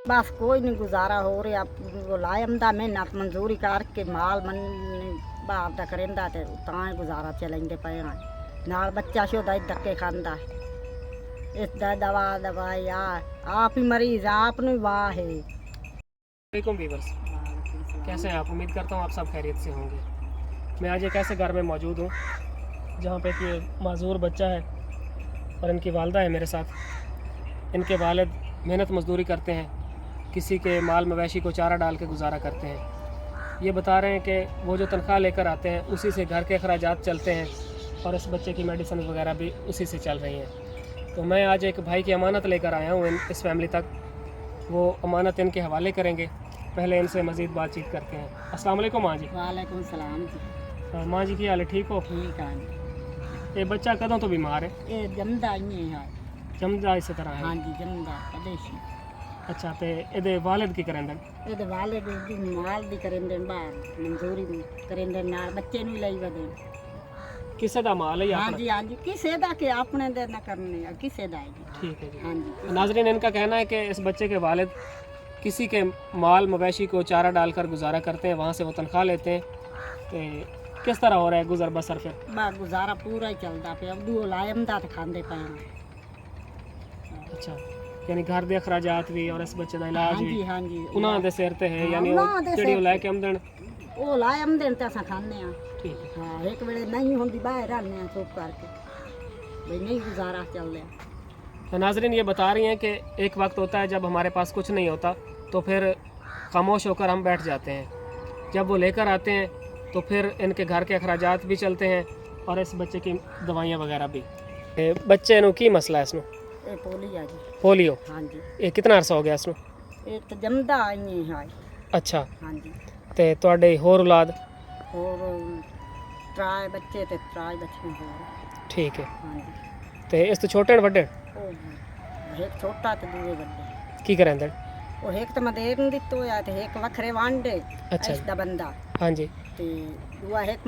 बस कोई नहीं गुजारा हो रहा। वो लायमदा मेहनत मंजूरी करके माल मन बाप का करेंदा ते तां गुजारा चलेंगे पे नाल बच्चा शोदा धक्के खांदा इसदा दवा दवाई आप ही मरीज आप नु वाह है। वालेकुम वीवर्स, कैसे हैं आप? उम्मीद करता हूँ आप सब खैरियत से होंगे। मैं आज एक ऐसे घर में मौजूद हूँ जहाँ पे कि माजूर बच्चा है और इनकी वालदा है मेरे साथ। इनके वालिद मेहनत मजदूरी करते हैं, किसी के माल मवेशी को चारा डाल के गुजारा करते हैं। ये बता रहे हैं कि वो जो तनख्वाह लेकर आते हैं उसी से घर के अखराजात चलते हैं और इस बच्चे की मेडिसिन वगैरह भी उसी से चल रही हैं। तो मैं आज एक भाई की अमानत लेकर आया हूँ इस फैमिली तक। वो अमानत इनके हवाले करेंगे, पहले इनसे मज़ीद बातचीत करते हैं। अस्सलाम वालेकुम माँ जी। वालेकुम सलाम जी। माँ जी की हाल है? ठीक हो? ठीक है। ये बच्चा कदों तो बीमार है? ये जमदा ही है। जमदा इस तरह है? हाँ जी जमदा पदेशी। अच्छा, तो ये वालिद की करेंदे? ये वालिद माल दी करेंदे बाहर मंजूरी करेंदे नाल बच्चे नु लई वदे। किसे दा माल है? हाँ जी हाँ जी, किसे दा के अपने दे ना करने है, किसे दा है जी। ठीक है जी। हाँ जी। नाजरीन, इनका कहना है कि इस बच्चे के वालिद किसी के माल मवेशी को चारा डालकर गुजारा करते हैं, वहाँ से वो तनख्वाह लेते हैं। तो किस तरह हो रहा है गुजर बसर? फिर बा गुजारा पूरा ही चलता पे। अब दो लायमदा ते खांदे पे। अच्छा, यानी घर दे अखराजात भी और इस बच्चे का इलाज हाँ भी जी हाँ जी। उन्हां दे सिर ते है? हाँ, यानी उन्हां दे जेड़ी सिर लैके आमदन? वो लायमदे ते असां खाने हैं। ठीक है। हाँ, एक वेले नहीं होंदी बाहर आने हैं चुप करके, भाई नहीं गुजारा चल रहा। तो नाजरीन, ये बता रही हैं कि एक वक्त होता है जब हमारे पास कुछ नहीं होता तो फिर खामोश होकर हम बैठ जाते हैं। जब वो लेकर आते हैं तो फिर इनके घर के अखराजात भी चलते हैं और इस बच्चे की दवाइयाँ वगैरह भी। बच्चे नू की मसला है? इसनू ये पोलिया जी। पोलियो? हाँ जी। ये कितना अरसा हो गया इसनू? ये तो जमदा आई है। अच्छा, हाँ जी। तो तुहाडे होर औलाद? और त्राए बच्चे ते त्राए बच्चे हो। ठीक है। हाँ जी। तो इस तो छोटे न वड्डे? ओ एक छोटा ते दूए बड़े। की करेंदे? ਉਹ ਇੱਕ ਤਾਂ ਮਦੇਰ ਦਿੱਤੋ ਆ ਤੇ ਇੱਕ ਵੱਖਰੇ ਵਾਂਡੇ ਅੱਛਾ ਇਸ ਦਾ ਬੰਦਾ ਹਾਂਜੀ। ਤੇ ਦੂਆ ਇੱਕ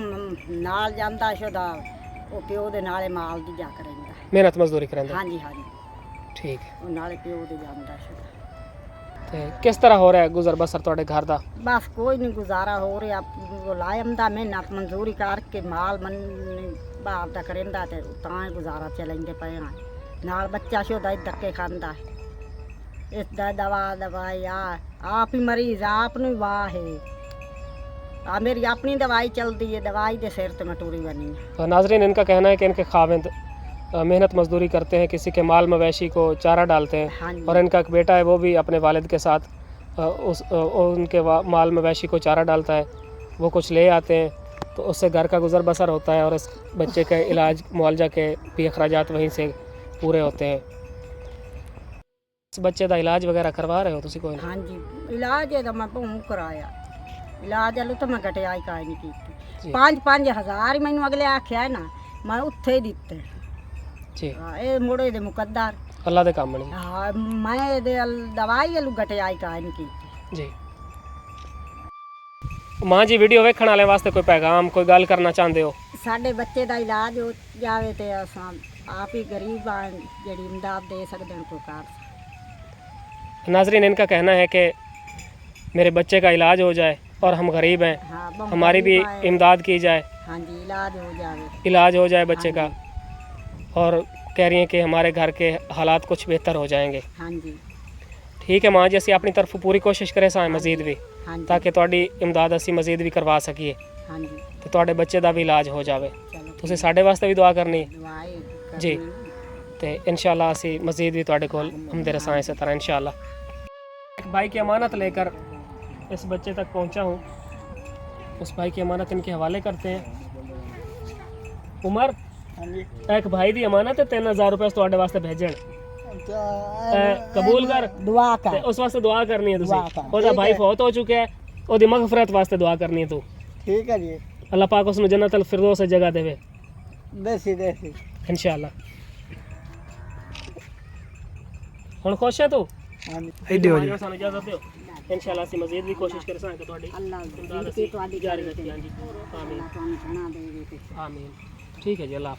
ਨਾਲ ਜਾਂਦਾ ਸ਼ਦਾ ਉਹ ਪਿਓ ਦੇ ਨਾਲੇ ਮਾਲ ਦੀ ਜਾ ਕਰੇਂਦਾ ਮਿਹਨਤ ਮਜ਼ਦੂਰੀ ਕਰਾਂਦੇ? ਹਾਂਜੀ ਹਾਂਜੀ ਠੀਕ ਹੈ। ਉਹ ਨਾਲੇ ਪਿਓ ਦੇ ਜਾਂਦਾ ਸ਼ਦਾ। ਤੇ ਕਿਸ ਤਰ੍ਹਾਂ ਹੋ ਰਿਹਾ ਗੁਜ਼ਰ ਬਸਰ ਤੁਹਾਡੇ ਘਰ ਦਾ? ਬਸ ਕੋਈ ਨਹੀਂ ਗੁਜ਼ਾਰਾ ਹੋ ਰਿਹਾ। ਉਹ ਲਾਇਮਦਾ ਮਿਹਨਤ ਮਜ਼ਦੂਰੀ ਕਰਕੇ ਮਾਲ ਮਨ ਬਾਪ ਦਾ ਕਰੇਂਦਾ ਤੇ ਤਾਂ ਹੀ ਗੁਜ਼ਾਰਾ ਚੱਲਦੇ ਪਏ ਆ। ਨਾਲ ਬੱਚਾ ਸ਼ੋਦਾ ਧੱਕੇ ਖਾਂਦਾ इसदा दवा दवाई आप ही मरीज आप नु वाह है। मेरी अपनी दवाई चलती है, दवाई दे सिर ते मैं टूरी बनी है। नाजरीन, इनका कहना है कि इनके खाविंद मेहनत मजदूरी करते हैं, किसी के माल मवेशी को चारा डालते हैं। हाँ और इनका एक बेटा है वो भी अपने वालिद के साथ उनके माल मवेशी को चारा डालता है। वो कुछ ले आते हैं तो उससे घर का गुजर बसर होता है और इस बच्चे के इलाज मुआवजा के भी अखराजात वहीं से पूरे होते हैं। इस बच्चे का इलाज वगैरह करवा रहे हो तुसी कोई? हाँ जी, इलाज है तो मैं बहुत कराया। इलाज वालों तो मैं घटियाई काई नहीं की। 5-5 ही मैंने अगले आख्या है ना, मैं उत्थे ही दिते जी। ये मुड़े दे मुकद्दर अल्लाह दे काम नहीं। हाँ, मैं दे दवाई वालू घटियाई काई नहीं की जी। माँ जी, वीडियो वेखण वाले वास्ते कोई पैगाम, कोई गल करना चाहते हो? साडे बच्चे का इलाज हो जाए तो असां आप ही गरीब जी इमदाद दे सकते हैं कोई कार। नाजरीन, इनका कहना है कि मेरे बच्चे का इलाज हो जाए और हम गरीब हैं। हाँ, हमारी भी इमदाद की जाए। हाँ जी, इलाज हो जाए बच्चे का। और कह रही हैं कि हमारे घर के हालात कुछ बेहतर हो जाएंगे। हाँ जी। ठीक है माँ जी, असी अपनी तरफ पूरी कोशिश करें सां मजीद भी, हाँ जी। ताकि तुहाडी इमदाद असी मजीद भी करवा सकीए। हाँ जी। तो तुहाडे बच्चे का भी इलाज हो जाए। चलो तुसीं साडे वास्ते भी दुआ करनी दवाई जी। तो इंशाअल्लाह असी मजीद भी तुहाडे कोल हमदे रसां इस तरह इंशाअल्लाह। एक भाई की अमानत लेकर इस बच्चे तक पहुंचा हूँ। उस भाई की अमानत इनके हवाले करते हैं। उमर, एक भाई की अमानत है 3000 रुपये तुहाडे वास्ते भेजण, कबूल कर। दुआ कर। ते उस वास्ते दुआ करनी है तुसीं। दुआ कर। ओदा भाई फौत हो चुका है, ओदी मगफरत वास्ते दुआ करनी है तू। ठीक है जी। अल्लाह पाक उसनू जन्नतुल फिरदौस जगह देवे देसी देसी इंशाअल्लाह। हुण खुश है तू? हाँ जी। सानू इजाजत दियो। इंशाअल्लाह असीं मजीद भी कोशिश कर सकां कि तुहाडी अल्लाह इमदाद जिंदगी तुहाडी जारी रखी। हाँ जी, आमीन अल्लाह तुहानू सुना देवे। आमीन। ठीक है जी, अल्लाह हाफ़िज़।